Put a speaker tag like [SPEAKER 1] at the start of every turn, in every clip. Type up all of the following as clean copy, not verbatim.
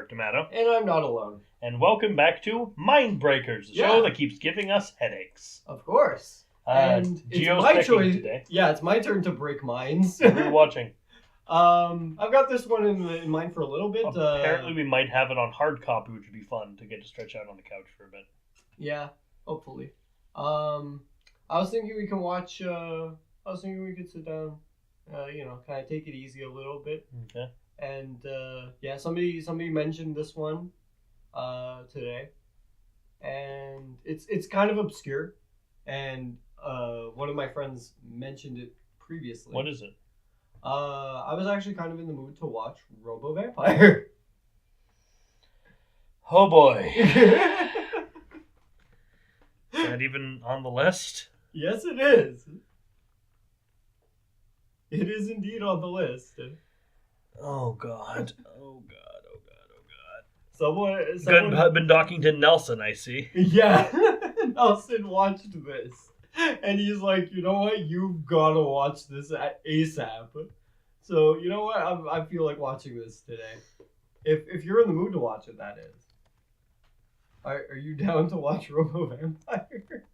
[SPEAKER 1] Dark Tomato.
[SPEAKER 2] And I'm not alone.
[SPEAKER 1] And welcome back to Mindbreakers, the show that keeps giving us headaches.
[SPEAKER 2] Of course. And it's my choice today. Yeah, it's my turn to break minds.
[SPEAKER 1] What are we watching?
[SPEAKER 2] I've got this one in mind for a little bit.
[SPEAKER 1] Apparently we might have it on hard copy, which would be fun to get to stretch out on the couch for a bit.
[SPEAKER 2] Yeah, hopefully. I was thinking we can watch, I was thinking we could sit down, kind of take it easy a little bit.
[SPEAKER 1] Okay.
[SPEAKER 2] And, somebody mentioned this one, today. And it's kind of obscure. And, one of my friends mentioned it previously.
[SPEAKER 1] What is it?
[SPEAKER 2] I was actually kind of in the mood to watch Robo Vampire.
[SPEAKER 1] Oh boy. Is that even on the list?
[SPEAKER 2] Yes, it is. It is indeed on the list.
[SPEAKER 1] Oh god. Oh god.
[SPEAKER 2] Someone
[SPEAKER 1] Good, been talking to Nelson, I see.
[SPEAKER 2] Yeah. Nelson watched this. And he's like, you know what? You've got to watch this ASAP. So, you know what? I feel like watching this today. If you're in the mood to watch it, that is. Are you down to watch Robo Vampire?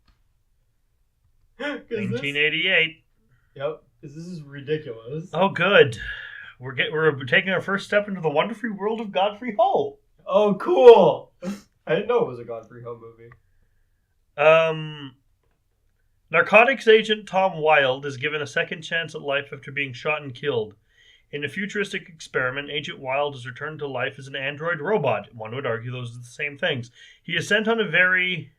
[SPEAKER 1] 1988.
[SPEAKER 2] Yep, because this is ridiculous.
[SPEAKER 1] Oh, good. We're taking our first step into the wonderful world of Godfrey Ho.
[SPEAKER 2] Oh, cool. I didn't know it was a Godfrey Ho movie.
[SPEAKER 1] Narcotics agent Tom Wilde is given a second chance at life after being shot and killed. In a futuristic experiment, Agent Wilde is returned to life as an android robot. One would argue those are the same things. He is sent on a very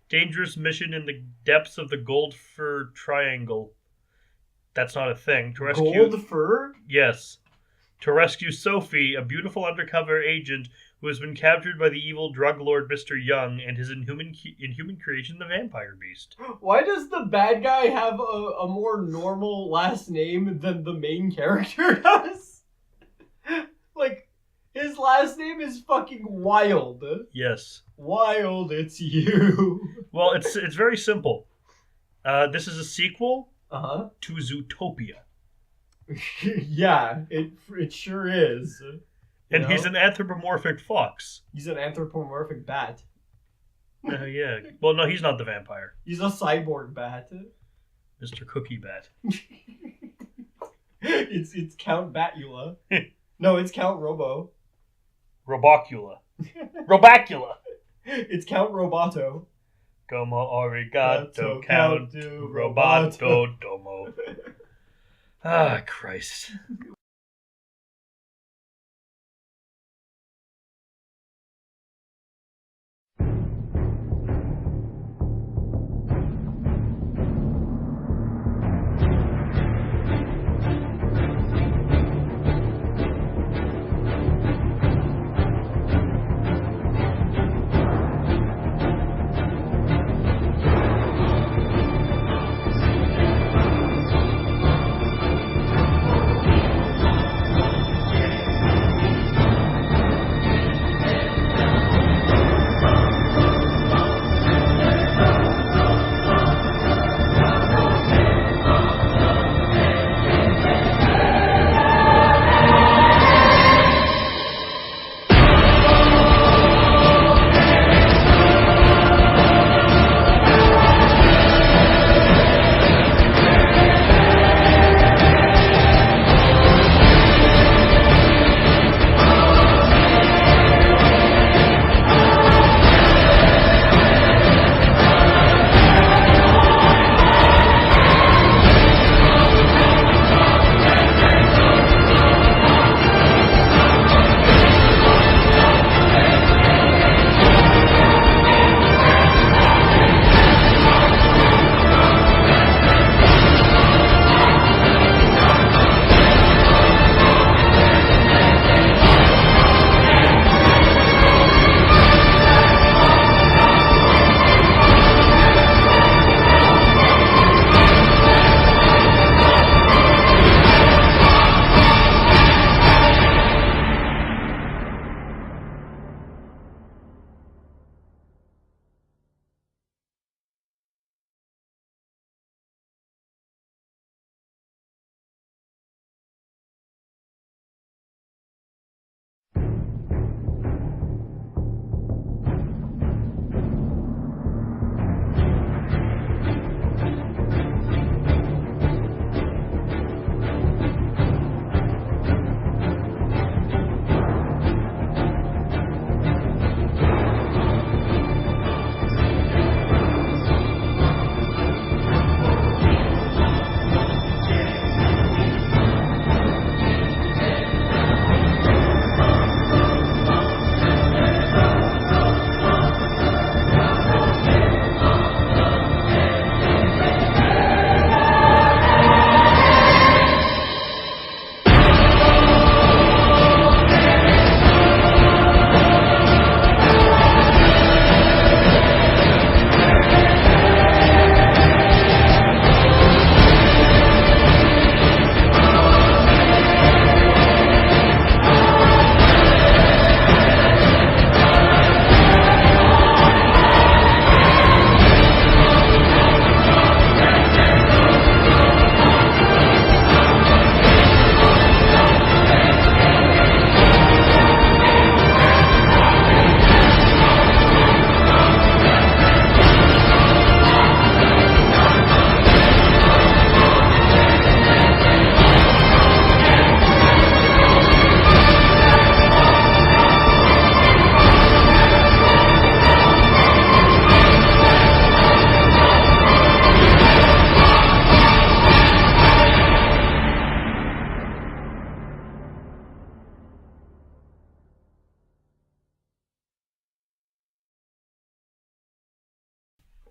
[SPEAKER 1] dangerous mission in the depths of the Goldfur Triangle. That's not a thing. To rescue
[SPEAKER 2] Goldfur?
[SPEAKER 1] Yes. To rescue Sophie, a beautiful undercover agent who has been captured by the evil drug lord Mr. Young and his inhuman creation, the Vampire Beast.
[SPEAKER 2] Why does the bad guy have a more normal last name than the main character does? Like, his last name is fucking Wild.
[SPEAKER 1] Yes.
[SPEAKER 2] Wild, it's you.
[SPEAKER 1] Well, it's very simple. This is a sequel to Zootopia.
[SPEAKER 2] Yeah, it sure is.
[SPEAKER 1] And he's an anthropomorphic fox.
[SPEAKER 2] He's an anthropomorphic bat.
[SPEAKER 1] Yeah. Well, no, he's not the vampire.
[SPEAKER 2] He's a cyborg bat.
[SPEAKER 1] Mr. Cookie Bat.
[SPEAKER 2] It's Count Batula. No, it's Count Robo.
[SPEAKER 1] Robocula. Robacula.
[SPEAKER 2] It's Count Roboto.
[SPEAKER 1] Como arigato, Count Roboto Domo. Ah, Christ.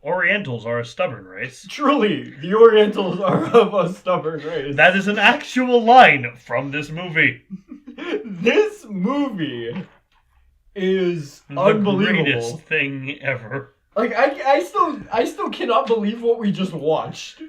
[SPEAKER 1] Orientals are a stubborn race.
[SPEAKER 2] Truly, the Orientals are of a stubborn race.
[SPEAKER 1] That is an actual line from this movie.
[SPEAKER 2] This movie is
[SPEAKER 1] The
[SPEAKER 2] unbelievable.
[SPEAKER 1] greatest thing ever.
[SPEAKER 2] Like I still cannot believe what we just watched.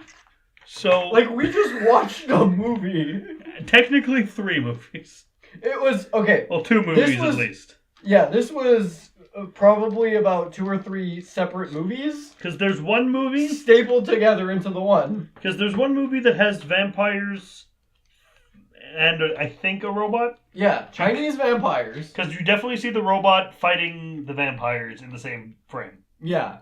[SPEAKER 1] So,
[SPEAKER 2] Like we just watched a movie.
[SPEAKER 1] technically 3 movies.
[SPEAKER 2] It was okay.
[SPEAKER 1] Well, 2 movies
[SPEAKER 2] was-
[SPEAKER 1] at least.
[SPEAKER 2] Yeah, this was probably about 2 or 3 separate movies
[SPEAKER 1] Because there's one movie.
[SPEAKER 2] stapled together into the one.
[SPEAKER 1] Because there's one movie that has vampires and I think a robot.
[SPEAKER 2] Yeah, Chinese vampires.
[SPEAKER 1] Because you definitely see the robot fighting the vampires in the same frame.
[SPEAKER 2] Yeah.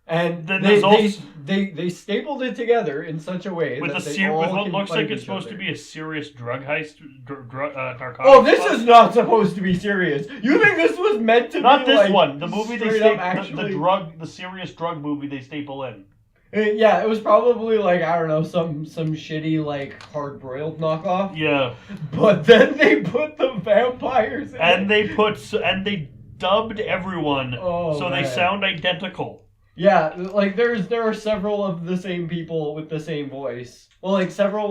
[SPEAKER 2] And
[SPEAKER 1] Then
[SPEAKER 2] they,
[SPEAKER 1] there's
[SPEAKER 2] they,
[SPEAKER 1] also-
[SPEAKER 2] they stapled it together in such a way
[SPEAKER 1] With
[SPEAKER 2] that
[SPEAKER 1] a
[SPEAKER 2] they all
[SPEAKER 1] with what
[SPEAKER 2] can
[SPEAKER 1] looks
[SPEAKER 2] fight
[SPEAKER 1] like it's
[SPEAKER 2] each
[SPEAKER 1] supposed
[SPEAKER 2] other.
[SPEAKER 1] to be a serious drug heist, narcotics.
[SPEAKER 2] Oh, this is not supposed to be serious. You think this was meant to
[SPEAKER 1] Not
[SPEAKER 2] be
[SPEAKER 1] this
[SPEAKER 2] like
[SPEAKER 1] one. The movie they
[SPEAKER 2] straight
[SPEAKER 1] staple,
[SPEAKER 2] up actually...
[SPEAKER 1] the serious drug movie they staple in.
[SPEAKER 2] Yeah, it was probably like, I don't know, some shitty like hard-broiled knockoff.
[SPEAKER 1] Yeah,
[SPEAKER 2] But then they put the vampires in
[SPEAKER 1] and
[SPEAKER 2] it.
[SPEAKER 1] they dubbed everyone
[SPEAKER 2] Oh,
[SPEAKER 1] so they
[SPEAKER 2] man.
[SPEAKER 1] sound identical.
[SPEAKER 2] Yeah, like there are several of the same people with the same voice. Well, like several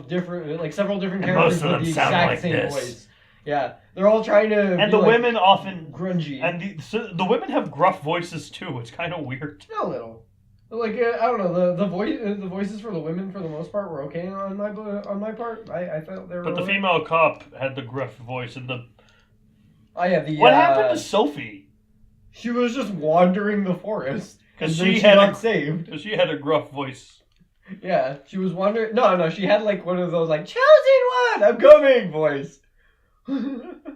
[SPEAKER 2] different
[SPEAKER 1] And
[SPEAKER 2] characters
[SPEAKER 1] most of
[SPEAKER 2] with
[SPEAKER 1] them
[SPEAKER 2] the
[SPEAKER 1] sound
[SPEAKER 2] exact
[SPEAKER 1] like
[SPEAKER 2] same
[SPEAKER 1] this.
[SPEAKER 2] voice. Yeah, they're all trying to.
[SPEAKER 1] And
[SPEAKER 2] be,
[SPEAKER 1] the
[SPEAKER 2] like,
[SPEAKER 1] women often
[SPEAKER 2] grungy.
[SPEAKER 1] and the women have gruff voices too. It's kind of weird.
[SPEAKER 2] A little. Like I don't know, the voices for the women for the most part were okay on my part. I felt they were.
[SPEAKER 1] But the female cop had the gruff voice, and the
[SPEAKER 2] Oh yeah, the
[SPEAKER 1] what happened to Sophie?
[SPEAKER 2] She was just wandering the forest.
[SPEAKER 1] Because
[SPEAKER 2] And then
[SPEAKER 1] she
[SPEAKER 2] got saved.
[SPEAKER 1] Because she had a gruff voice.
[SPEAKER 2] Yeah, she was wandering. No, she had like one of those like chosen one, I'm coming voice.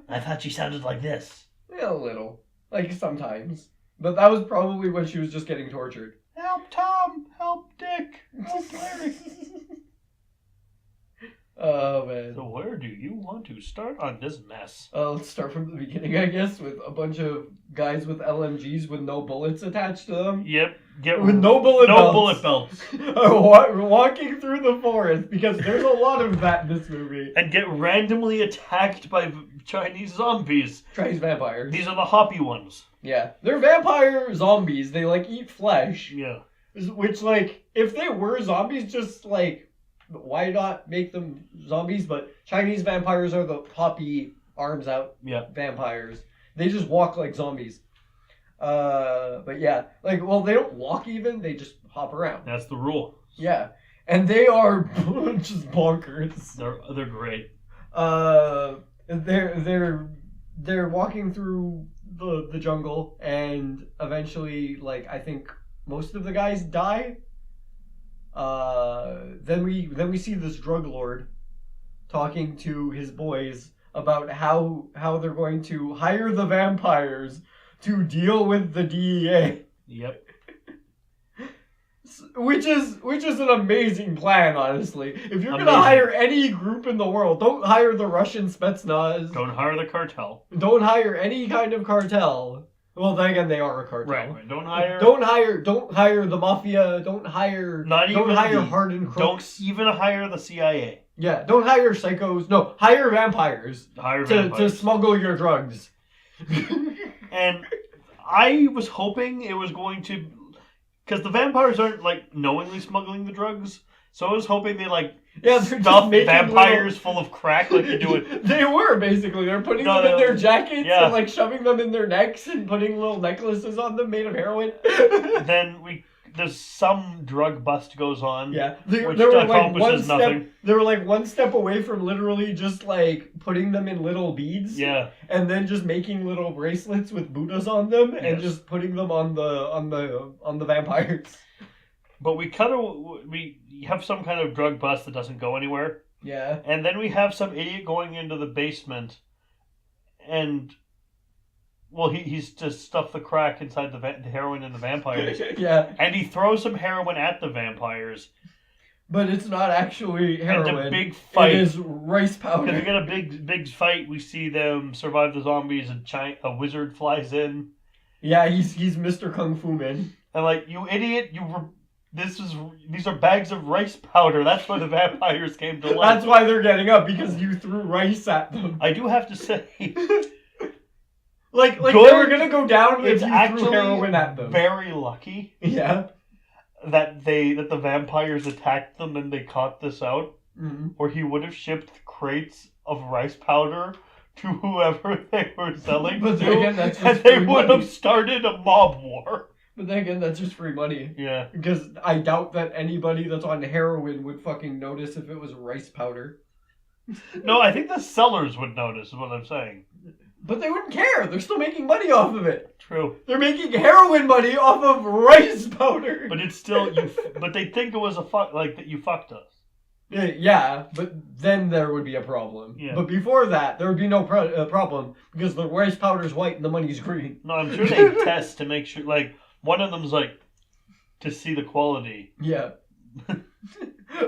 [SPEAKER 1] I thought she sounded like this.
[SPEAKER 2] Yeah, a little, like sometimes, but that was probably when she was just getting tortured.
[SPEAKER 1] Help Tom! Help Dick! Help Larry!
[SPEAKER 2] Oh man.
[SPEAKER 1] So where do you want to start on this mess?
[SPEAKER 2] Let's start from the beginning, I guess, with a bunch of guys with LMGs with no bullets attached to them.
[SPEAKER 1] Yep.
[SPEAKER 2] With no bullet belts.
[SPEAKER 1] bullet belts.
[SPEAKER 2] Walking through the forest, because there's a lot of that in this movie.
[SPEAKER 1] And get randomly attacked by Chinese zombies.
[SPEAKER 2] Chinese vampires.
[SPEAKER 1] These are the hoppy ones.
[SPEAKER 2] Yeah. They're vampire zombies. They, like, eat flesh.
[SPEAKER 1] Yeah.
[SPEAKER 2] Which, like, if they were zombies, just, like, why not make them zombies? But Chinese vampires are the hoppy, arms out vampires. They just walk like zombies. But yeah, like, well, they don't walk even, they just hop around.
[SPEAKER 1] That's the rule.
[SPEAKER 2] Yeah. And they are just bonkers.
[SPEAKER 1] They're great.
[SPEAKER 2] They're walking through the jungle, and eventually, like, I think most of the guys die. Then we see this drug lord talking to his boys about how they're going to hire the vampires to deal with the DEA.
[SPEAKER 1] Yep.
[SPEAKER 2] Which is an amazing plan, honestly. If you're gonna
[SPEAKER 1] Amazing.
[SPEAKER 2] hire any group in the world, don't hire the Russian Spetsnaz.
[SPEAKER 1] Don't hire the cartel.
[SPEAKER 2] Don't hire any kind of cartel. Well, then again, they are a cartel.
[SPEAKER 1] Right. Don't hire
[SPEAKER 2] the mafia. Don't hire hardened crooks.
[SPEAKER 1] Don't even hire the CIA.
[SPEAKER 2] Yeah, don't hire psychos. No, hire vampires.
[SPEAKER 1] Hire
[SPEAKER 2] to
[SPEAKER 1] vampires.
[SPEAKER 2] smuggle your drugs.
[SPEAKER 1] And I was hoping it was going to, because the vampires aren't like knowingly smuggling the drugs. So I was hoping they like stuff vampires full of crack like you do it.
[SPEAKER 2] They were basically. They're putting them in their jackets and like shoving them in their necks and putting little necklaces on them made of heroin.
[SPEAKER 1] Then there's some drug bust goes on.
[SPEAKER 2] Yeah,
[SPEAKER 1] which
[SPEAKER 2] they were like
[SPEAKER 1] accomplishes nothing.
[SPEAKER 2] They were like one step away from literally just like putting them in little beads.
[SPEAKER 1] Yeah.
[SPEAKER 2] And then just making little bracelets with Buddhas on them and just putting them on the vampires.
[SPEAKER 1] But we have some kind of drug bust that doesn't go anywhere.
[SPEAKER 2] Yeah.
[SPEAKER 1] And then we have some idiot going into the basement and he's just stuffed the crack inside the heroin and the vampires.
[SPEAKER 2] Yeah.
[SPEAKER 1] And he throws some heroin at the vampires.
[SPEAKER 2] But it's not actually heroin.
[SPEAKER 1] And a big fight.
[SPEAKER 2] It is rice powder.
[SPEAKER 1] And we get a big fight. We see them survive the zombies. A wizard flies in.
[SPEAKER 2] Yeah, he's Mr. Kung Fu Man.
[SPEAKER 1] And like, you idiot, these are bags of rice powder. That's why the vampires came to life.
[SPEAKER 2] That's why they're getting up, because you threw rice at them.
[SPEAKER 1] I do have to say,
[SPEAKER 2] Like they
[SPEAKER 1] Good.
[SPEAKER 2] were gonna go down if
[SPEAKER 1] It's
[SPEAKER 2] you threw
[SPEAKER 1] actually
[SPEAKER 2] heroin at them.
[SPEAKER 1] very lucky
[SPEAKER 2] Yeah.
[SPEAKER 1] that the vampires attacked them and they caught this out,
[SPEAKER 2] Mm-hmm.
[SPEAKER 1] or he would have shipped crates of rice powder to whoever they were selling
[SPEAKER 2] But
[SPEAKER 1] to,
[SPEAKER 2] then again, that's just
[SPEAKER 1] and they
[SPEAKER 2] free
[SPEAKER 1] would
[SPEAKER 2] money.
[SPEAKER 1] have started a mob war.
[SPEAKER 2] But then again, that's just free money.
[SPEAKER 1] Yeah.
[SPEAKER 2] Because I doubt that anybody that's on heroin would fucking notice if it was rice powder.
[SPEAKER 1] No, I think the sellers would notice, is what I'm saying.
[SPEAKER 2] But they wouldn't care. They're still making money off of it.
[SPEAKER 1] True.
[SPEAKER 2] They're making heroin money off of rice powder.
[SPEAKER 1] But it's still, but they think it was that you fucked us.
[SPEAKER 2] Yeah, but then there would be a problem.
[SPEAKER 1] Yeah.
[SPEAKER 2] But before that, there would be no problem because the rice powder's white and the money's green.
[SPEAKER 1] No, I'm sure they test to make sure, like, one of them's like, to see the quality.
[SPEAKER 2] Yeah.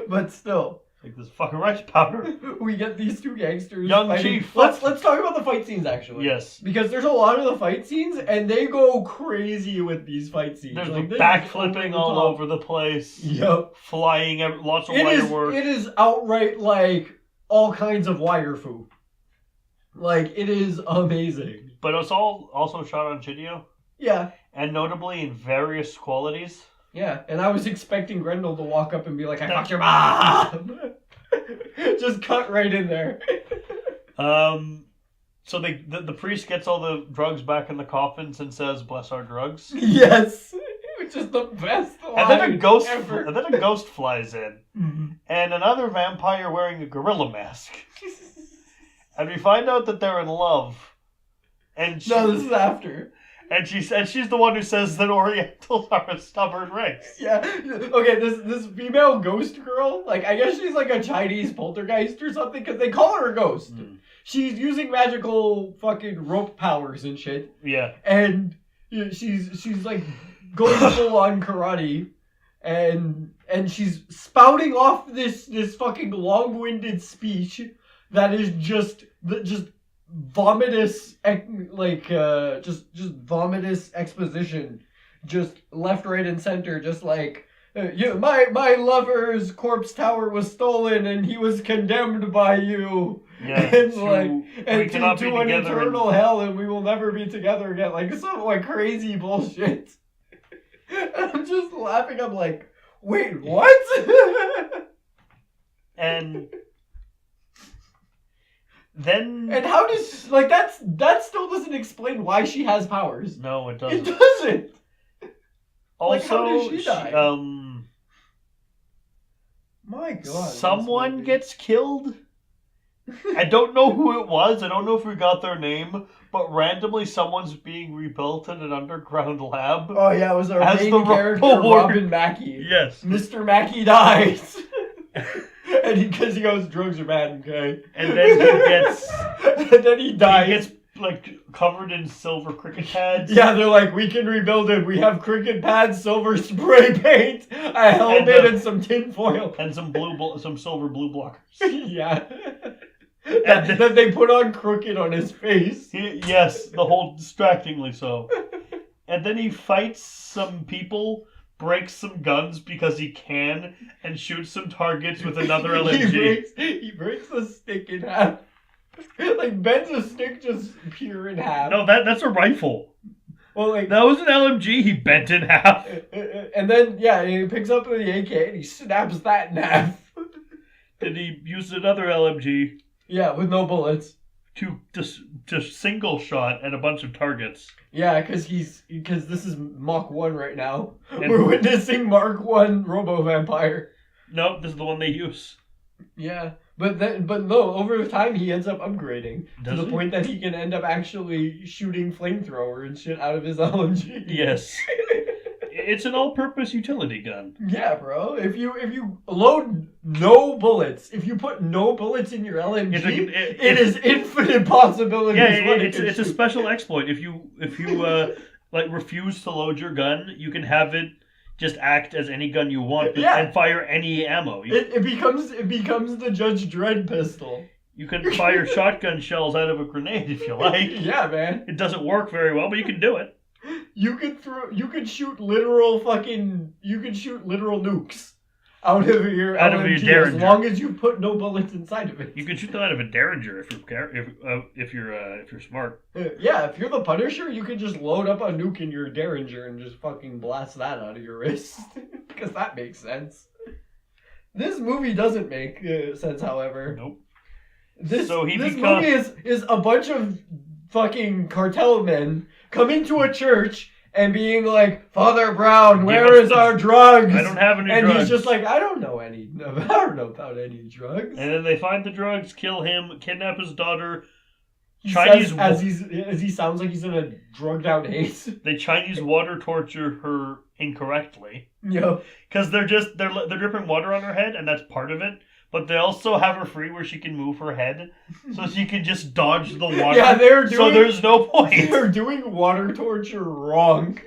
[SPEAKER 2] But still.
[SPEAKER 1] Like this fucking rice powder.
[SPEAKER 2] We get these two gangsters
[SPEAKER 1] Young
[SPEAKER 2] fighting.
[SPEAKER 1] Chief.
[SPEAKER 2] Let's talk about the fight scenes, actually.
[SPEAKER 1] Yes.
[SPEAKER 2] Because there's a lot of the fight scenes, and they go crazy with these fight scenes.
[SPEAKER 1] There's
[SPEAKER 2] like,
[SPEAKER 1] backflipping all over the place.
[SPEAKER 2] Yep.
[SPEAKER 1] Flying, lots of wire work.
[SPEAKER 2] It is outright, like, all kinds of wire foo. Like, it is amazing.
[SPEAKER 1] But it's all also shot on video.
[SPEAKER 2] Yeah.
[SPEAKER 1] And notably in various qualities.
[SPEAKER 2] Yeah, and I was expecting Grendel to walk up and be like, I fucked your mom! Just cut right in there.
[SPEAKER 1] So the priest gets all the drugs back in the coffins and says, "Bless our drugs."
[SPEAKER 2] Yes! Which is the best line
[SPEAKER 1] And then
[SPEAKER 2] ever.
[SPEAKER 1] a ghost flies in.
[SPEAKER 2] Mm-hmm.
[SPEAKER 1] And another vampire wearing a gorilla mask. And we find out that they're in love. And
[SPEAKER 2] No, this is after.
[SPEAKER 1] And she's the one who says that Orientals are a stubborn race.
[SPEAKER 2] Yeah. Okay, this female ghost girl, like, I guess she's like a Chinese poltergeist or something, because they call her a ghost.
[SPEAKER 1] Mm.
[SPEAKER 2] She's using magical fucking rope powers and shit.
[SPEAKER 1] Yeah.
[SPEAKER 2] And she's like going full on karate, and she's spouting off this fucking long-winded speech that is just vomitous, like, just vomitous exposition, just left, right, and center, just like, my lover's corpse tower was stolen and he was condemned by you.
[SPEAKER 1] Yeah.
[SPEAKER 2] And
[SPEAKER 1] cannot
[SPEAKER 2] to
[SPEAKER 1] be
[SPEAKER 2] an
[SPEAKER 1] together
[SPEAKER 2] eternal hell, and we will never be together again. Like, some like crazy bullshit. And I'm just laughing. I'm like, wait, what?
[SPEAKER 1] And then...
[SPEAKER 2] And how does, like, that still doesn't explain why she has powers.
[SPEAKER 1] No, it doesn't.
[SPEAKER 2] It doesn't.
[SPEAKER 1] Also,
[SPEAKER 2] Like, how did she die? My God.
[SPEAKER 1] Someone gets killed. I don't know who it was. I don't know if we got their name, but randomly someone's being rebuilt in an underground lab.
[SPEAKER 2] Oh yeah, it was our
[SPEAKER 1] As
[SPEAKER 2] main
[SPEAKER 1] the
[SPEAKER 2] character,
[SPEAKER 1] Robo
[SPEAKER 2] Robin Mackey.
[SPEAKER 1] Yes.
[SPEAKER 2] Mr. Mackey dies. And because he goes, drugs are bad, okay?
[SPEAKER 1] And then he gets...
[SPEAKER 2] And then he dies.
[SPEAKER 1] He gets, like, covered in silver cricket pads.
[SPEAKER 2] Yeah, they're like, we can rebuild him. We have cricket pads, silver spray paint, a helmet, and some tin foil.
[SPEAKER 1] And some silver blue blockers.
[SPEAKER 2] Yeah. That they put on crooked on his face.
[SPEAKER 1] Yes, the whole distractingly so. And then he fights some people, breaks some guns because he can, and shoots some targets with another LMG.
[SPEAKER 2] He breaks the stick in half. Like, bends a stick just pure in half.
[SPEAKER 1] No, that's a rifle.
[SPEAKER 2] Well, like,
[SPEAKER 1] that was an LMG he bent in half.
[SPEAKER 2] And then, yeah, he picks up the AK and he snaps that in half.
[SPEAKER 1] And he used another LMG.
[SPEAKER 2] Yeah, with no bullets.
[SPEAKER 1] To single shot at a bunch of targets.
[SPEAKER 2] Yeah, because this is Mach 1 right now. And we're witnessing Mark 1 Robo Vampire.
[SPEAKER 1] No, this is the one they use.
[SPEAKER 2] Yeah, but no, over time he ends up upgrading
[SPEAKER 1] to
[SPEAKER 2] the point that he can end up actually shooting flamethrower and shit out of his LMG.
[SPEAKER 1] Yes. It's an all-purpose utility gun.
[SPEAKER 2] Yeah, bro. If you load no bullets, if you put no bullets in your LMG, it is infinite possibilities.
[SPEAKER 1] Yeah, it's a special exploit. If you like refuse to load your gun, you can have it just act as any gun you want and fire any ammo.
[SPEAKER 2] It becomes the Judge Dredd pistol.
[SPEAKER 1] You can fire shotgun shells out of a grenade if you like.
[SPEAKER 2] Yeah, man.
[SPEAKER 1] It doesn't work very well, but you can do it. You
[SPEAKER 2] could shoot literal nukes out of your
[SPEAKER 1] Out of your
[SPEAKER 2] LMG, as
[SPEAKER 1] Derringer.
[SPEAKER 2] long as you put no bullets inside of it.
[SPEAKER 1] You can shoot them out of a Derringer if you're smart.
[SPEAKER 2] Yeah, if you're the Punisher, you can just load up a nuke in your Derringer and just fucking blast that out of your wrist. Because that makes sense. This movie doesn't make sense, however.
[SPEAKER 1] Nope.
[SPEAKER 2] This movie is a bunch of fucking cartel men coming to a church and being like, Father Brown, where is our drugs?
[SPEAKER 1] I don't have any drugs.
[SPEAKER 2] And he's just like, I don't know about any drugs.
[SPEAKER 1] And then they find the drugs, kill him, kidnap his daughter.
[SPEAKER 2] He says, as he sounds like he's in a drugged out haze.
[SPEAKER 1] They Chinese water torture her incorrectly.
[SPEAKER 2] Yeah.
[SPEAKER 1] Because they're dripping water on her head, and that's part of it. But they also have her free where she can move her head, so she can just dodge the water.
[SPEAKER 2] Yeah, so
[SPEAKER 1] there's no point.
[SPEAKER 2] They're doing water torture wrong.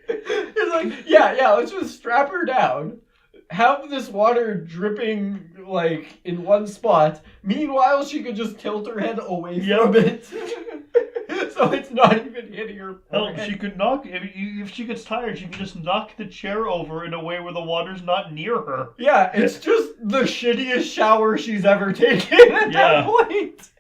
[SPEAKER 2] It's like, yeah, let's just strap her down, have this water dripping like in one spot. Meanwhile, she could just tilt her head away from it, so it's not even hitting her.
[SPEAKER 1] Hell, she could knock if she gets tired. She can just knock the chair over in a way where the water's not near her.
[SPEAKER 2] Yeah, it's just the shittiest shower she's ever taken at that point.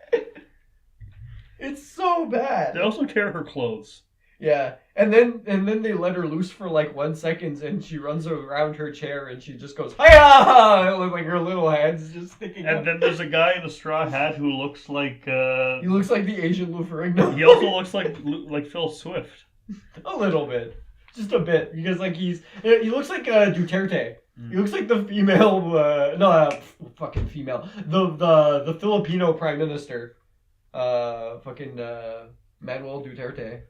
[SPEAKER 2] It's so bad.
[SPEAKER 1] They also tear her clothes.
[SPEAKER 2] Yeah, and then they let her loose for like 1 second, and she runs around her chair, and she just goes, "Hiya!" with like her little hands just sticking
[SPEAKER 1] And
[SPEAKER 2] up.
[SPEAKER 1] then there's a guy in a straw hat who looks like
[SPEAKER 2] He looks like the Asian Lou Ferrigno.
[SPEAKER 1] He also looks like Phil Swift.
[SPEAKER 2] A little bit, just a bit, because like he looks like Duterte. He looks like the female, fucking female, the Filipino prime minister, Manuel Duterte.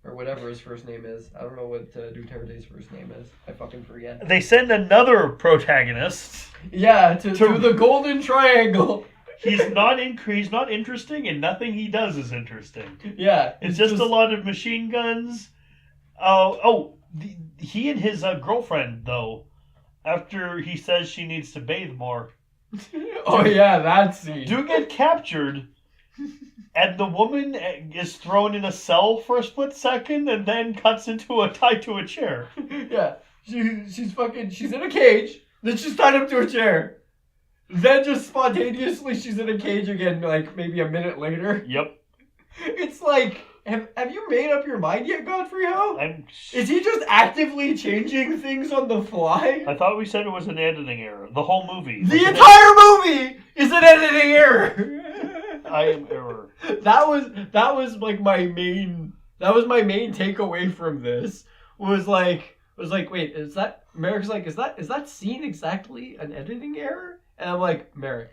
[SPEAKER 2] Or whatever his first name is. I don't know what Duterte's first name is. I fucking forget.
[SPEAKER 1] They send another protagonist.
[SPEAKER 2] Yeah, to the Golden Triangle.
[SPEAKER 1] He's not interesting, and nothing he does is interesting.
[SPEAKER 2] Yeah.
[SPEAKER 1] It's just a lot of machine guns. He and his girlfriend, though, after he says she needs to bathe more.
[SPEAKER 2] Oh, yeah, that scene.
[SPEAKER 1] Do get captured. And the woman is thrown in a cell for a split second and then cuts tied to a chair.
[SPEAKER 2] Yeah. She's in a cage, then she's tied up to a chair. Then just spontaneously she's in a cage again, like maybe a minute later.
[SPEAKER 1] Yep.
[SPEAKER 2] It's like, have you made up your mind yet, Godfrey Ho? Is he just actively changing things on the fly?
[SPEAKER 1] I thought we said it was an editing error. The whole movie.
[SPEAKER 2] The entire movie is an editing error.
[SPEAKER 1] I am error.
[SPEAKER 2] That was like my main takeaway from this was like wait, is that Merrick's like is that scene exactly an editing error? And I'm like, Merrick,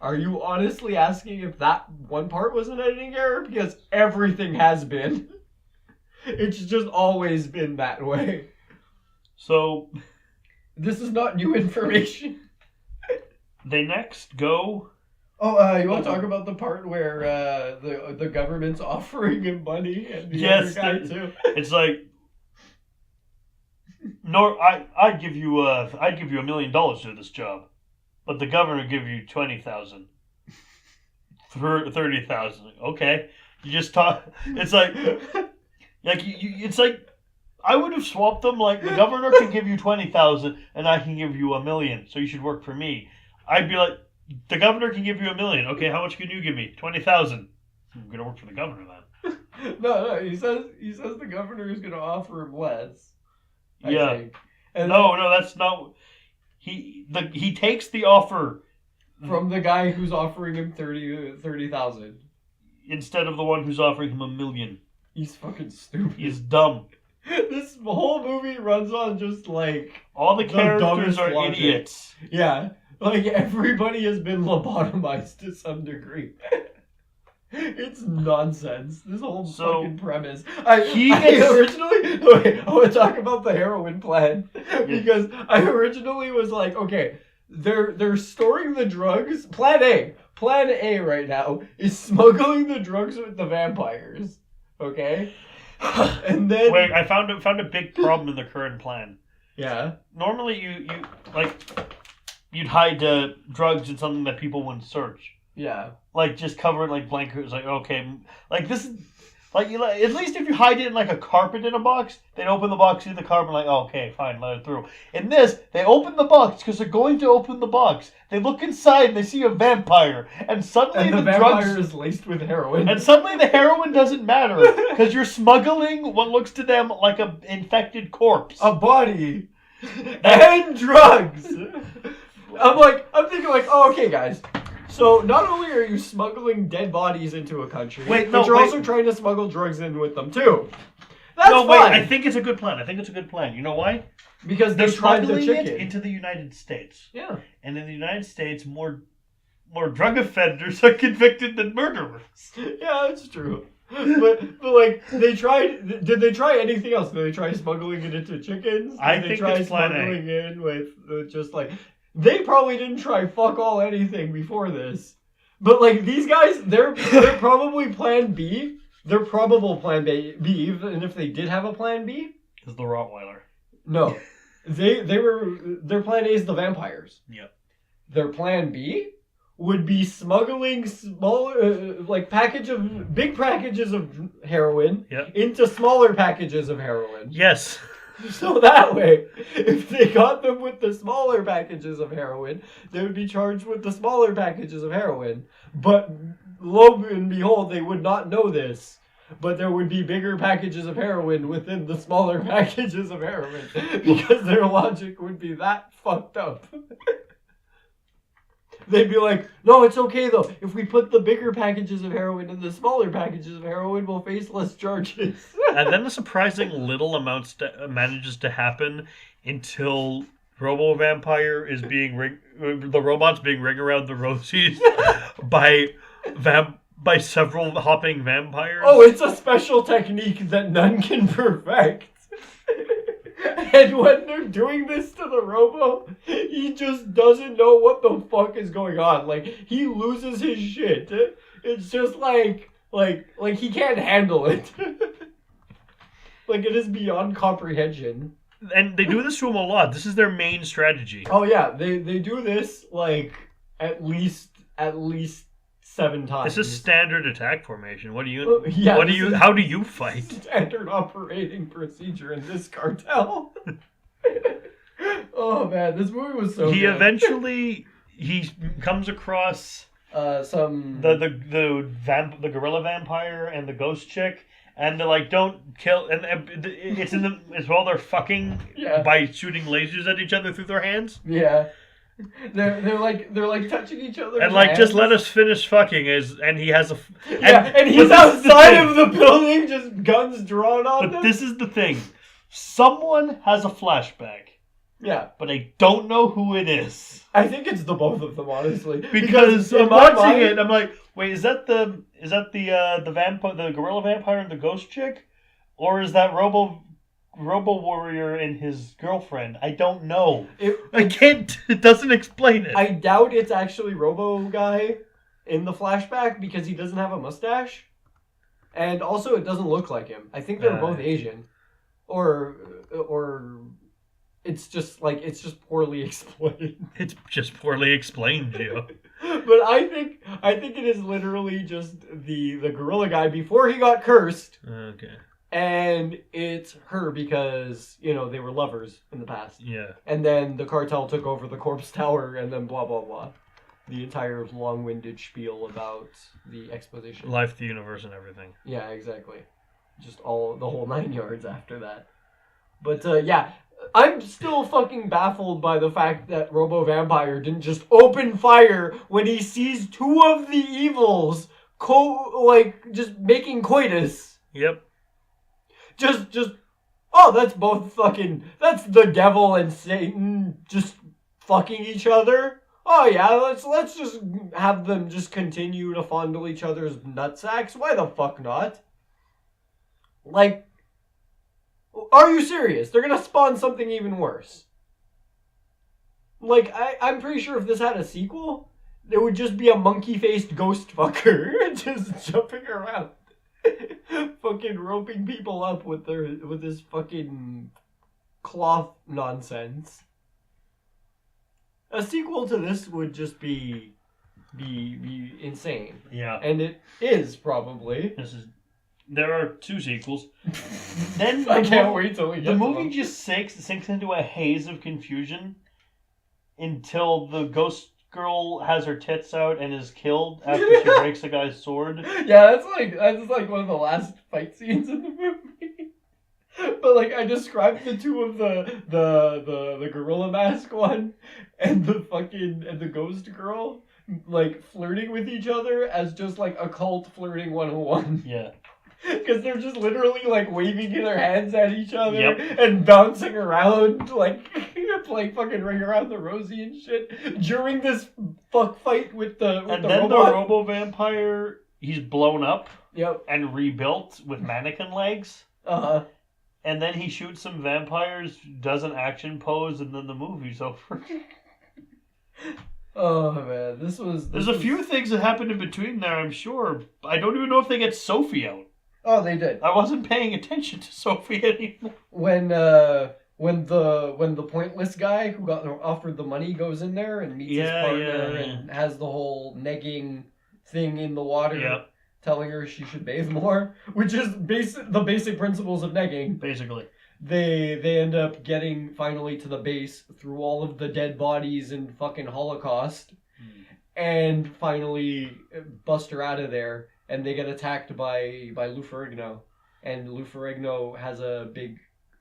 [SPEAKER 2] are you honestly asking if that one part was an editing error? Because everything has been. It's just always been that way.
[SPEAKER 1] So
[SPEAKER 2] this is not new information.
[SPEAKER 1] They next go.
[SPEAKER 2] Oh, you want to talk about the part where the government's offering him money and the other guy too?
[SPEAKER 1] It's like, I'd give you $1 million to do this job, but the governor give you 20,000, 30,000. Okay, you just talk. It's like it's like I would have swapped them. Like the governor can give you 20,000 and I can give you $1 million, so you should work for me. I'd be like. The governor can give you $1 million. Okay, how much can you give me? 20,000. I'm gonna work for the governor then.
[SPEAKER 2] No. He says the governor is gonna offer him less. I think. And
[SPEAKER 1] no, that's not. He takes the offer
[SPEAKER 2] from the guy who's offering him 30,000
[SPEAKER 1] instead of the one who's offering him $1 million.
[SPEAKER 2] He's fucking stupid.
[SPEAKER 1] He's dumb.
[SPEAKER 2] This whole movie runs on just like
[SPEAKER 1] all the characters are logic. Idiots.
[SPEAKER 2] Yeah. Like, everybody has been lobotomized to some degree. It's nonsense. This whole fucking premise. I want to talk about the heroin plan. Because I originally was like, okay, they're storing the drugs. Plan A right now is smuggling the drugs with the vampires. Okay? And then...
[SPEAKER 1] Wait, I found a big problem in the current plan.
[SPEAKER 2] Yeah?
[SPEAKER 1] Normally you like... You'd hide drugs in something that people wouldn't search.
[SPEAKER 2] Yeah.
[SPEAKER 1] Like, just cover it like blankets. Like, okay. Like, this is... Like, at least if you hide it in like a carpet in a box, they'd open the box, see the carpet, like, oh, okay, fine, let it through. In this, they open the box because they're going to open the box. They look inside and they see a vampire, and suddenly
[SPEAKER 2] the vampire is laced with heroin.
[SPEAKER 1] And suddenly the heroin doesn't matter because you're smuggling what looks to them like an infected corpse,
[SPEAKER 2] a body, and drugs. I'm thinking like, oh, okay, guys. So not only are you smuggling dead bodies into a country, but you're also trying to smuggle drugs in with them too. That's fine.
[SPEAKER 1] I think it's a good plan. You know why?
[SPEAKER 2] Because
[SPEAKER 1] they're
[SPEAKER 2] tried the
[SPEAKER 1] smuggling
[SPEAKER 2] chicken
[SPEAKER 1] it into the United States.
[SPEAKER 2] Yeah.
[SPEAKER 1] And in the United States, more drug offenders are convicted than murderers.
[SPEAKER 2] Yeah, that's true. But like they tried. Did they try anything else? Did they try smuggling it into chickens?
[SPEAKER 1] I think it's plan A.
[SPEAKER 2] Smuggling in with just like. They probably didn't try fuck all anything before this. But, like, these guys, they're probably plan B. They're probable plan B, even if they did have a plan B.
[SPEAKER 1] Is the Rottweiler.
[SPEAKER 2] No. Their plan A is the vampires.
[SPEAKER 1] Yep.
[SPEAKER 2] Their plan B would be smuggling big packages of heroin into smaller packages of heroin.
[SPEAKER 1] Yes.
[SPEAKER 2] So that way, if they got them with the smaller packages of heroin, they would be charged with the smaller packages of heroin. But lo and behold, they would not know this. But there would be bigger packages of heroin within the smaller packages of heroin. Because their logic would be that fucked up. They'd be like, no, it's okay though. If we put the bigger packages of heroin in the smaller packages of heroin, we'll face less charges.
[SPEAKER 1] And then a surprising little amount manages to happen until Robo Vampire is the robot's being ring around the rosies by several hopping vampires.
[SPEAKER 2] Oh, it's a special technique that none can perfect. And when they're doing this to the Robo, he just doesn't know what the fuck is going on. Like, he loses his shit. It's just like he can't handle it. Like, it is beyond comprehension.
[SPEAKER 1] And they do this to him a lot. This is their main strategy.
[SPEAKER 2] Oh yeah, they do this like at least 7 times.
[SPEAKER 1] This is standard attack formation. How do you fight?
[SPEAKER 2] Standard operating procedure in this cartel. Oh man, this movie was so good.
[SPEAKER 1] Eventually comes across
[SPEAKER 2] some
[SPEAKER 1] the gorilla vampire and the ghost chick, and they're like, don't kill, and it's while they're fucking by shooting lasers at each other through their hands.
[SPEAKER 2] Yeah. They're like touching each other
[SPEAKER 1] and like hands. Just let us finish fucking and he has
[SPEAKER 2] and he's outside of the building, just guns drawn on them.
[SPEAKER 1] This is the thing, someone has a flashback, but I don't know who it is.
[SPEAKER 2] I think it's the both of them, honestly,
[SPEAKER 1] because I'm watching it. I'm like, wait, is that the gorilla vampire and the ghost chick, or is that Robo Warrior and his girlfriend? I don't know. It doesn't explain it.
[SPEAKER 2] I doubt it's actually Robo guy in the flashback because he doesn't have a mustache. And also it doesn't look like him. I think they're both Asian. Or it's just poorly explained.
[SPEAKER 1] It's just poorly explained, Gio.
[SPEAKER 2] But I think it is literally just the gorilla guy before he got cursed.
[SPEAKER 1] Okay.
[SPEAKER 2] And it's her because, they were lovers in the past.
[SPEAKER 1] Yeah.
[SPEAKER 2] And then the cartel took over the corpse tower and then blah, blah, blah. The entire long-winded spiel about the exposition.
[SPEAKER 1] Life, the universe, and everything.
[SPEAKER 2] Yeah, exactly. Just the whole 9 yards after that. But, I'm still fucking baffled by the fact that Robo Vampire didn't just open fire when he sees 2 of the evils just making coitus.
[SPEAKER 1] Yep.
[SPEAKER 2] Just, that's the devil and Satan just fucking each other. Oh yeah, let's just have them just continue to fondle each other's nutsacks. Why the fuck not? Like, are you serious? They're gonna spawn something even worse. Like, I'm pretty sure if this had a sequel, there would just be a monkey-faced ghost fucker just jumping around. Fucking roping people up with this fucking cloth nonsense. A sequel to this would just be insane.
[SPEAKER 1] Yeah.
[SPEAKER 2] And it is probably.
[SPEAKER 1] This is There are 2 sequels. Then
[SPEAKER 2] I can't wait till we get
[SPEAKER 1] the
[SPEAKER 2] to
[SPEAKER 1] movie
[SPEAKER 2] them.
[SPEAKER 1] just sinks into a haze of confusion until the ghost girl has her tits out and is killed after she breaks a guy's sword.
[SPEAKER 2] Yeah, that's like one of the last fight scenes in the movie. But like I described the 2 of the gorilla mask one and the ghost girl like flirting with each other as just like a cult flirting 101.
[SPEAKER 1] Yeah.
[SPEAKER 2] Because they're just literally like waving their hands at each other
[SPEAKER 1] Yep.
[SPEAKER 2] and bouncing around like playing fucking Ring Around the Rosie and shit during this fuck fight with the
[SPEAKER 1] And
[SPEAKER 2] the
[SPEAKER 1] then
[SPEAKER 2] robot.
[SPEAKER 1] the Robo vampire, he's blown up
[SPEAKER 2] Yep.
[SPEAKER 1] and rebuilt with mannequin legs.
[SPEAKER 2] Uh-huh.
[SPEAKER 1] And then he shoots some vampires, does an action pose, and then the movie's over.
[SPEAKER 2] Oh man,
[SPEAKER 1] There's a few things that happen in between there, I'm sure. I don't even know if they get Sophie out.
[SPEAKER 2] Oh, they did.
[SPEAKER 1] I wasn't paying attention to Sophie anymore.
[SPEAKER 2] When the pointless guy who got offered the money goes in there and meets his partner and has the whole negging thing in the water, telling her she should bathe more, which is the basic principles of negging.
[SPEAKER 1] Basically.
[SPEAKER 2] They end up getting finally to the base through all of the dead bodies and fucking Holocaust, and finally bust her out of there. And they get attacked by Lou Ferrigno. And Lou Ferrigno has a big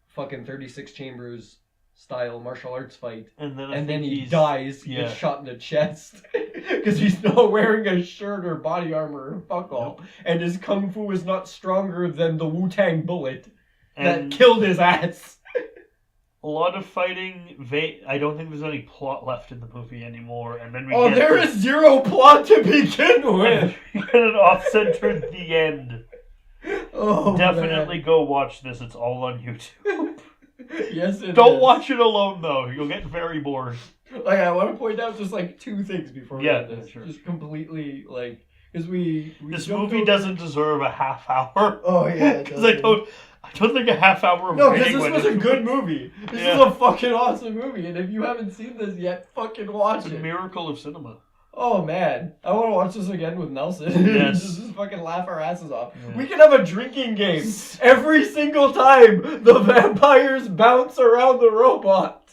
[SPEAKER 2] fucking 36 chambers style martial arts fight.
[SPEAKER 1] And
[SPEAKER 2] then he dies. He gets shot in the chest. Because he's not wearing a shirt or body armor or fuck all. Nope. And his kung fu is not stronger than the Wu-Tang bullet that killed his ass.
[SPEAKER 1] A lot of fighting. I don't think there's any plot left in the movie anymore. And then
[SPEAKER 2] there is zero plot to begin with.
[SPEAKER 1] We get an off-centered the end.
[SPEAKER 2] Oh,
[SPEAKER 1] definitely go watch this. It's all on YouTube.
[SPEAKER 2] Yes, it
[SPEAKER 1] Don't
[SPEAKER 2] is.
[SPEAKER 1] watch it alone though. You'll get very bored.
[SPEAKER 2] Like I want to point out just like 2 things before we end this.
[SPEAKER 1] Sure.
[SPEAKER 2] Just completely like because we
[SPEAKER 1] this movie doesn't deserve a half hour.
[SPEAKER 2] Oh yeah,
[SPEAKER 1] because I don't think a half hour of
[SPEAKER 2] no, because this was a good movie. This is a fucking awesome movie, and if you haven't seen this yet, fucking watch it.
[SPEAKER 1] It's a miracle of cinema.
[SPEAKER 2] Oh man, I want to watch this again with Nelson.
[SPEAKER 1] Yes.
[SPEAKER 2] Just fucking laugh our asses off. Yeah. We can have a drinking game every single time the vampires bounce around the robot.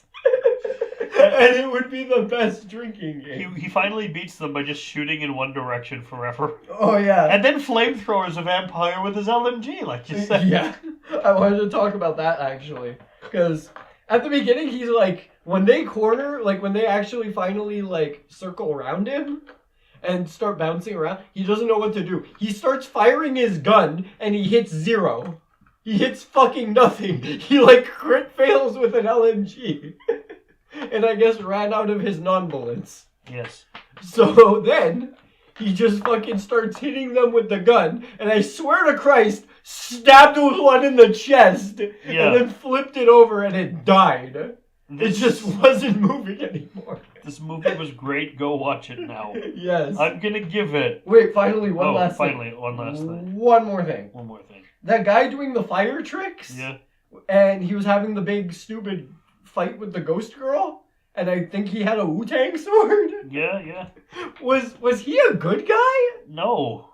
[SPEAKER 2] And it would be the best drinking game.
[SPEAKER 1] He finally beats them by just shooting in one direction forever.
[SPEAKER 2] Oh yeah.
[SPEAKER 1] And then flamethrowers a vampire with his LMG, like you said.
[SPEAKER 2] Yeah. I wanted to talk about that actually. Because at the beginning he's like, when they corner, like when they actually finally like circle around him and start bouncing around, he doesn't know what to do. He starts firing his gun and he hits 0. He hits fucking nothing. He like crit fails with an LMG. And I guess ran out of his non-bullets.
[SPEAKER 1] Yes.
[SPEAKER 2] So then, he just fucking starts hitting them with the gun, and I swear to Christ, stabbed one in the chest, and then flipped it over and it died. It just wasn't moving anymore.
[SPEAKER 1] This movie was great. Go watch it now.
[SPEAKER 2] Yes.
[SPEAKER 1] I'm gonna give it...
[SPEAKER 2] Wait, finally, one last thing.
[SPEAKER 1] One last thing.
[SPEAKER 2] One more thing.
[SPEAKER 1] One more thing.
[SPEAKER 2] That guy doing the fire tricks?
[SPEAKER 1] Yeah.
[SPEAKER 2] And he was having the big, stupid fight with the ghost girl, and I think he had a Wu-Tang sword.
[SPEAKER 1] Yeah.
[SPEAKER 2] Was he a good guy?
[SPEAKER 1] No.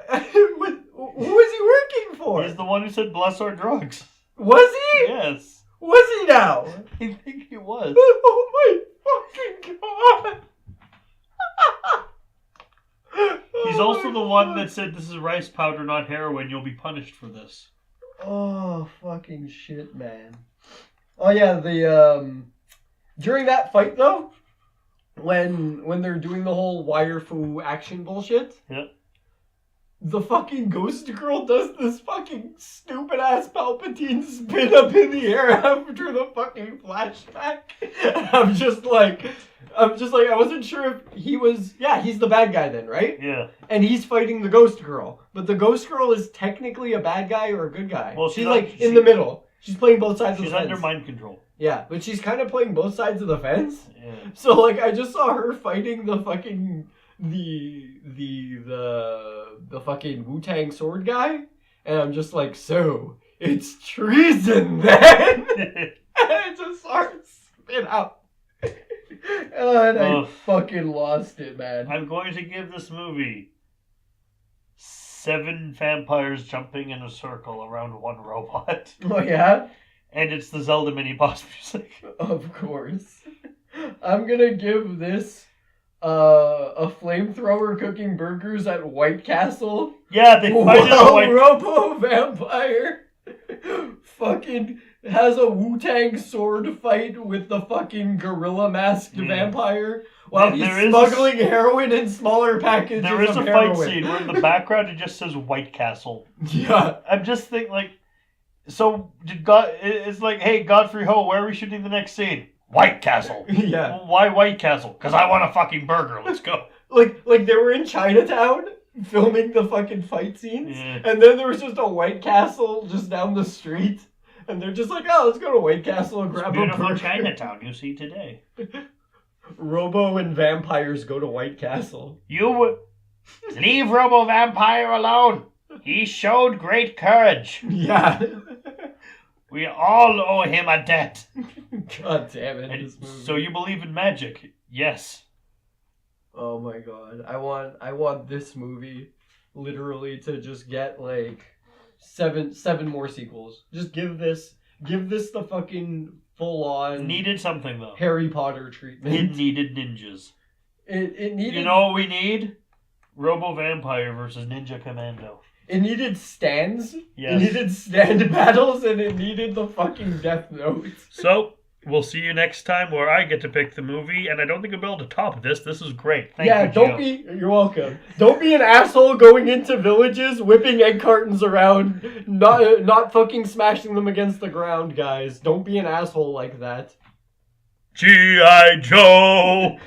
[SPEAKER 2] Who was he working for?
[SPEAKER 1] He's the one who said bless our drugs.
[SPEAKER 2] Was he?
[SPEAKER 1] Yes.
[SPEAKER 2] Was he now?
[SPEAKER 1] I think he was.
[SPEAKER 2] Oh my fucking god.
[SPEAKER 1] He's also the one that said this is rice powder, not heroin. You'll be punished for this.
[SPEAKER 2] Oh, fucking shit, man. Oh yeah, during that fight though, when they're doing the whole wire fu action bullshit, the fucking ghost girl does this fucking stupid ass Palpatine spin up in the air after the fucking flashback. I'm just like, I wasn't sure if he was, he's the bad guy then, right?
[SPEAKER 1] Yeah.
[SPEAKER 2] And he's fighting the ghost girl, but the ghost girl is technically a bad guy or a good guy.
[SPEAKER 1] Well,
[SPEAKER 2] she's like in the middle. She's playing both sides of the fence.
[SPEAKER 1] She's under mind control.
[SPEAKER 2] Yeah, but she's kind of playing both sides of the fence.
[SPEAKER 1] Yeah.
[SPEAKER 2] So like, I just saw her fighting the fucking the fucking Wu-Tang sword guy, and I'm just like, so it's treason then. And I just saw her spit out, and I fucking lost it, man.
[SPEAKER 1] I'm going to give this movie 7 vampires jumping in a circle around one robot.
[SPEAKER 2] Oh yeah?
[SPEAKER 1] And it's the Zelda mini boss music.
[SPEAKER 2] Of course. I'm gonna give this a flamethrower cooking burgers at White Castle.
[SPEAKER 1] Yeah, they fight in a white...
[SPEAKER 2] Robo vampire fucking has a Wu-Tang sword fight with the fucking gorilla masked vampire while he's smuggling heroin in smaller packages.
[SPEAKER 1] There is a
[SPEAKER 2] heroin.
[SPEAKER 1] fight scene where in the background it just says White Castle.
[SPEAKER 2] Yeah.
[SPEAKER 1] I'm just thinking, like, so did God? It's like, hey, Godfrey Ho, where are we shooting the next scene? White Castle.
[SPEAKER 2] Yeah.
[SPEAKER 1] Well, why White Castle? Because I want a fucking burger. Let's go.
[SPEAKER 2] Like they were in Chinatown filming the fucking fight scenes, and then there was just a White Castle just down the street, and they're just like, oh, let's go to White Castle and grab a
[SPEAKER 1] beautiful
[SPEAKER 2] burger.
[SPEAKER 1] Chinatown you see today.
[SPEAKER 2] Robo and vampires go to White Castle.
[SPEAKER 1] You leave Robo Vampire alone. He showed great courage.
[SPEAKER 2] Yeah.
[SPEAKER 1] We all owe him a debt.
[SPEAKER 2] God damn it, this movie.
[SPEAKER 1] So you believe in magic? Yes.
[SPEAKER 2] Oh my god. I want this movie literally to just get like seven more sequels. Just give this the fucking full on
[SPEAKER 1] Needed something though.
[SPEAKER 2] Harry Potter treatment.
[SPEAKER 1] It needed ninjas.
[SPEAKER 2] It needed.
[SPEAKER 1] You know what we need? Robo Vampire versus Ninja Commando.
[SPEAKER 2] It needed stands.
[SPEAKER 1] Yes.
[SPEAKER 2] It needed stand battles, and it needed the fucking Death Note.
[SPEAKER 1] So, we'll see you next time where I get to pick the movie, and I don't think I'll be able to top this. This is great. Thank you,
[SPEAKER 2] You're welcome. Don't be an asshole going into villages, whipping egg cartons around, not fucking smashing them against the ground, guys. Don't be an asshole like that.
[SPEAKER 1] G.I. Joe!